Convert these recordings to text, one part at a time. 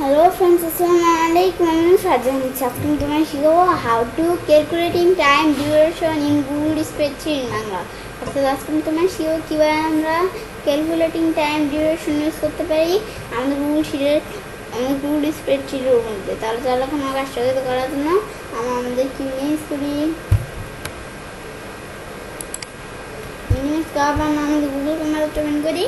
Hello friends, Assalamualaikum. I'm Sajjan. Chapter to my show how to calculating time duration in Google Spreadsheet in Bangla. So last time to my show কিভাবে আমরা calculating time duration use করতে পারি আমাদের Google Spreadsheet এর মধ্যে। তাহলে চলো এখন আমরা কাজটা করার জন্য আমাদের কি ইউজ করি মিনিমাইজ করার জন্য আমাদের Google ক্যামেরা ওপেন করি।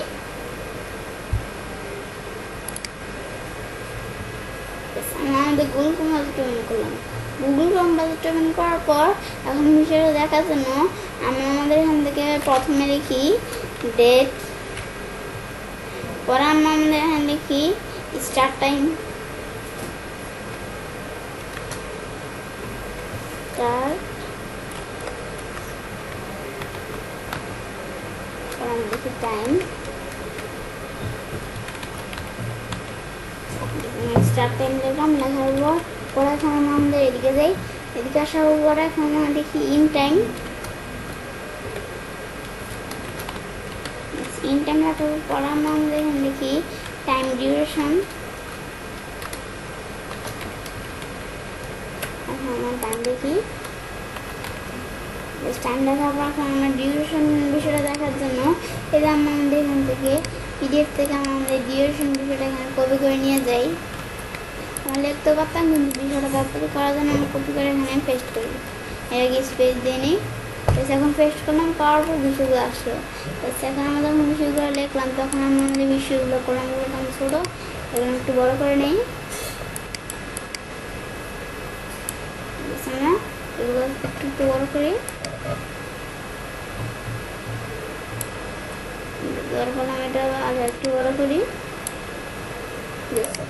আমাদের গুগল ক্রোম ওপেন করলাম। গুগল ক্রোম ওপেন করার পর এখন বিষয়টা দেখার জন্য আমরা আমাদের এখান থেকে প্রথমে লিখি ডেট, পরে আমরা আমাদের এখানে লিখি স্টার্ট টাইম, লিখি টাইম, স্টার্ট টাইম লিখলাম। লেখার পরে এখন আমরা আমাদের এদিকে যাই, এদিকে আসার পরে এখন আমরা দেখি ইন টাইম লেখার পরে আমরা আমাদের এখানে দেখি টাইম ডিউরেশন। এখন আমরা টাইম দেখি, টাইম দেখার পর এখন আমরা ডিউরেশন বিষয়টা দেখার জন্য এটা আমরা আমাদের এখান থেকে পিডিএফ থেকে আমরা আমাদের ডিউরেশন বিষয়টা এখানে কপি করে নিয়ে যাই। আমরা লিখতে পারতাম কিন্তু বিষয়টা তাড়াতাড়ি করার জন্য আমরা কপি করে এখানে পেস্ট করি। এর আগে স্পেস দিয়ে নিই, এখন পেস্ট করলাম, করার পর বিষয়গুলো আসলো। এখন আমরা যখন বিষয়গুলো লিখলাম তখন আমরা আমাদের বিষয়গুলো কলামগুলো কেমন ছোটো এগুলো একটু বড় করে নিই। আমরা এগুলো একটু বড় করি, করলাম এটা আগে একটু বড় করি,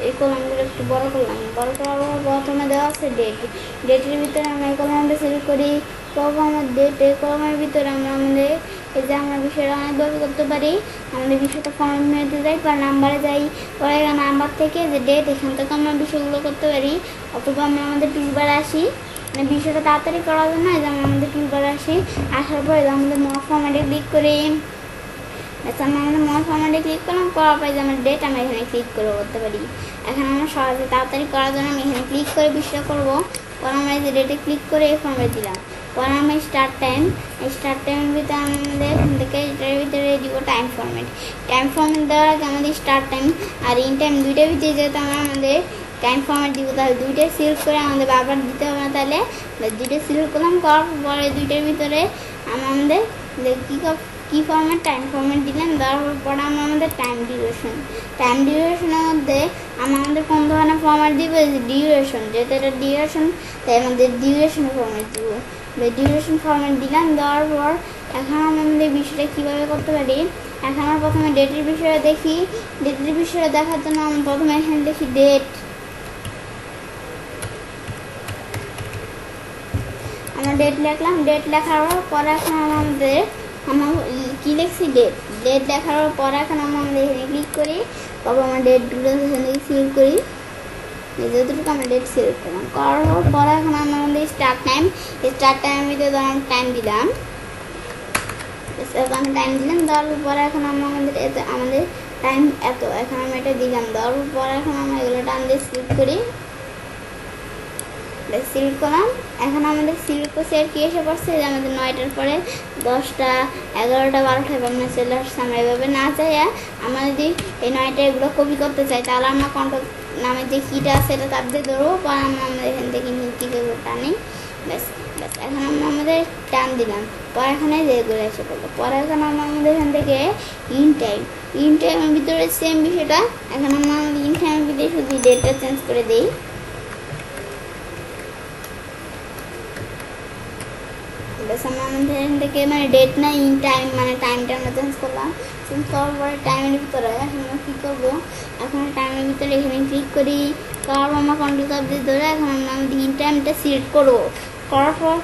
এই কলামগুলো একটু বড় করলাম। বড় করার পর প্রথমে দেওয়া আছে ডেট, ডেটের ভিতরে আমরা এই কলামটা সিলেক্ট করি। তখন আমার ডেট, এই কলামের ভিতরে আমরা আমাদের এই যে আমরা বিষয়টা অনেকভাবে করতে পারি। আমাদের বিষয়টা ফর্মেটে যাই, পরে নাম্বারে যাই, পরে নাম্বার থেকে যে ডেট এখান থেকে আমরা বিষয়গুলো করতে পারি। অথবা আমরা আমাদের টুলবারে আসি, মানে বিষয়টা তাড়াতাড়ি করার জন্য এই যে আমরা আমাদের টুলবারে আসি, আসার পরে আমাদের মোর ফর্মেটে ক্লিক করি। আমরা আমাদের মোর ফর্মেটে ক্লিক করলাম, করার পরে যে আমার ডেট আমরা এখানে ক্লিক করে করতে পারি। এখন আমরা সহজে তাড়াতাড়ি করার জন্য আমি এখানে ক্লিক করে বিষয়টা করবো। পরে আমরা এই যে ডেটে ক্লিক করে এই ফর্মেট দিলাম। পরে আমরা স্টার্ট টাইম, এই স্টার্ট টাইমের ভিতরে আমাদের এখান থেকে এটার ভিতরে দিব টাইম ফর্মেট। টাইম ফর্মেট দেওয়ার আগে আমাদের স্টার্ট টাইম আর ইন টাইম দুইটার ভিতরে যেহেতু আমরা আমাদের টাইম ফর্মেট দিব, তাহলে দুইটাই সিলেক্ট করে আমাদের বারবার দিতে হবে না। তাহলে দুইটা সিলেক্ট করলাম, করার পরে দুইটার ভিতরে আমরা আমাদের কি ফর্মেট টাইম ফর্মেট দিলাম। দেওয়ার পরে আমরা আমাদের টাইম ডিউরেশনের মধ্যে আমরা আমাদের কোন ধরনের ফর্মেট দিব, ডিউরেশন, যেহেতু এটা ডিউরেশন তাই আমাদের ডিউরেশন ফর্মেট দিব। ডিউরেশন ফর্মেট দিলাম। দেওয়ার পর এখন আমরা আমাদের বিষয়টা কীভাবে করতে পারি, এখন আমরা প্রথমে ডেটের বিষয়ে দেখি। ডেটের বিষয়ে দেখার জন্য আমরা প্রথমে এখানে দেখি ডেট, আমরা ডেট লিখলাম। ডেট লেখার পরে এখন আমাদের আমরা কী লিখছি ডেট দেখার পরে এখন আমরা আমাদের এখানে ক্লিক করি। তারপর আমরা ডেটগুলো এখানে সিলেক্ট করি, যতটুকু আমরা ডেট সিলেক্ট করলাম। করার পরে এখন আমরা আমাদের স্টার্ট টাইমের ভিতরে ধরুন টাইম দিলাম, আমি টাইম দিলাম। দেওয়ার পরে এখন আমরা আমাদের টাইম এত, এখন আমরা এটা দিলাম। দেওয়ার পরে এখন আমরা এগুলো টাইম দিয়ে সিলেক্ট করি, সিলেক্ট করলাম। এখন আমাদের সিলেক্ট করছে আর কি এসে পড়ছে যে আমাদের 9টার পরে 10টা 11টা 12টা আমরা চলে আসছে। আমরা এভাবে না চাই, আমরা যদি এই 9টা এগুলো কপি করতে চাই তাহলে আমরা কন্ট্রোল নামের যে কিটা আছে এটা তার দিয়ে ধরবো। পরে আমরা এখান থেকে কি করবো, টানি, ব্যাস। এখন আমরা আমাদের টান দিলাম, পরে এখানে যেগুলো এসে পড়লো। পরে এখন আমরা আমাদের এখান থেকে ইন টাইমের ভিতরে সেম বিষয়টা। এখন আমরা আমাদের ইন টাইমের ভিতরে শুধু ডেটটা চেঞ্জ করে দিই। আমরা আমাদের এখান থেকে মানে ডেট না ইন টাইম, মানে টাইমটা আমরা চেঞ্জ করলাম। চেঞ্জ করার পরে টাইমের ভিতরে এখন আমরা কী করবো, এখন টাইমের ভিতরে এখানে ক্লিক করি। করার পর আমরা কন্ট্রোল চাপ দিয়ে ধরে এখন আমরা আমাদের ইন টাইমটা সিলেক্ট করবো। করার পর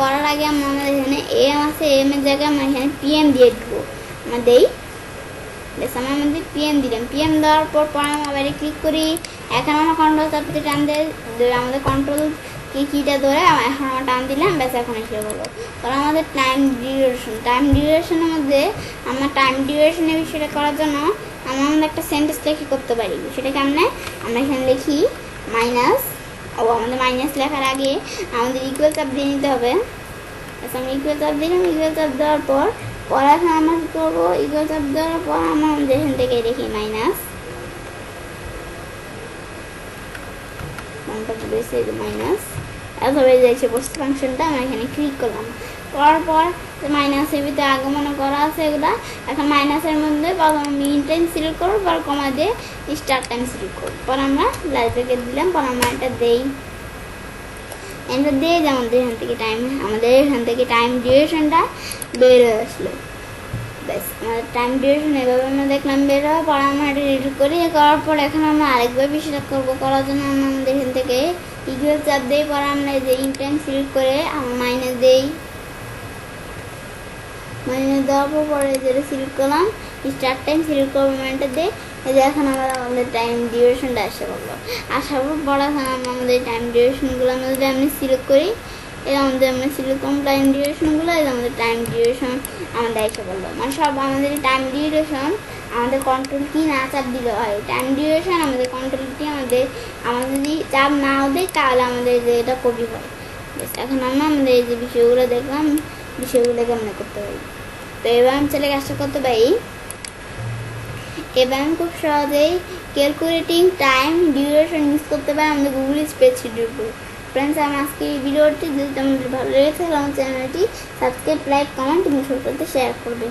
করার আগে আমরা আমাদের এখানে এম আছে, এম এর জায়গায় আমরা এখানে পিএম দিয়ে দেবো। আমরা দেই, আমরা আমাদের পিএম দিলাম। পিএম দেওয়ার পর আমরা বাইরে ক্লিক করি। এখন আমরা কন্ট্রোল চাপ দিয়ে টান দিয়ে আমাদের কন্ট্রোল কিটা ধরে এখন আমরা টান দিলাম, ব্যাস এখন এসে বলো। কারণ আমাদের টাইম ডিউরেশনের মধ্যে আমরা টাইম ডিউরেশনের বিষয়টা করার জন্য আমরা একটা সেন্টেন্স লিখে করতে পারি। সেটা কেমনে? আমরা এখানে লিখি মাইনাস, আমাদের মাইনাস লেখার আগে আমাদের ইকুয়াল চাপ দিয়ে নিতে হবে। আচ্ছা, আমি ইকুয়াল চাপ দিলাম। ইকুয়াল চাপ দেওয়ার পর এখন আমরা কী করবো? ইকুয়াল চাপ দেওয়ার পর আমরা আমাদের এখান থেকে লিখি মাইনাস, মাইনাস এভাবে যাইছে পোস্ট ফাংশনটা। আমরা এখানে ক্লিক করলাম, করার পর মাইনাসের ভিতরে আগমন করা আছে এগুলা। এখন মাইনাসের মধ্যে মিন টাইম সিলেক্ট করবো, পর কমা দিয়ে স্টার্ট টাইম সিলেক্ট করবো, পর আমরা লাইভ ব্রেকেট দিলাম, পর আমরা এটা দেই। এটা দিয়ে যে আমাদের এখান থেকে টাইম ডিউরেশনটা বের হয়ে আসলো। ব্যাস, আমাদের টাইম ডিউরেশন এভাবে আমরা দেখলাম বের হওয়ার পর আমরা এটা রিড করি। করার পর এখন আমরা আরেকবার বেশিটা করবো। করার জন্য আমরা আমাদের এখান থেকে ইকুয়াল চাপ দিই, পর আমরা যে ইন টাইম সিলেক্ট করে আমরা মাইনাস দেই। মাইনাস দেওয়ার পরে যেটা সিলেক্ট করলাম স্টার্ট টাইম সিলেক্ট করবো, মাইনাসটা দিয়ে এই যে এখন আমরা আমাদের টাইম ডিউরেশনটা আসতে পারলো। আসার পর এখন আমরা আমাদের টাইম ডিউরেশনগুলো আমাদের আমি সিলেক্ট করি। এর আমাদের আমরা সিলেক্ট করলাম টাইম ডিউরেশনগুলো, এই আমাদের টাইম ডিউরেশন আমাদের এসে বললো। মানে সব আমাদের টাইম ডিউরেশন আমাদের কন্ট্রোল কি না চাপ দিলে হয়। টাইম ডিউরেশন আমাদের কন্ট্রোল কি আমাদের যদি চাপ নাও দেয় তাহলে আমাদের যে এটা কপি হয়। বেশ, এখন আমরা আমাদের এই যে বিষয়গুলো দেখলাম, বিষয়গুলো কেমন করতে পারি। তো এবার আমি চলে কাজটা করতে পারি। এবার আমি খুব সহজেই ক্যালকুলেটিং টাইম ডিউরেশন ইউজ করতে পারি আমাদের গুগল স্প্রেডশিটের উপর। ফ্রেন্ডস, আমার আজকে এই ভিডিওটি যদি তোমাদের ভালো লেগেছে তাহলে আমার চ্যানেলটি সাবস্ক্রাইব, লাইক, কমেন্ট এবং শেয়ার করবে।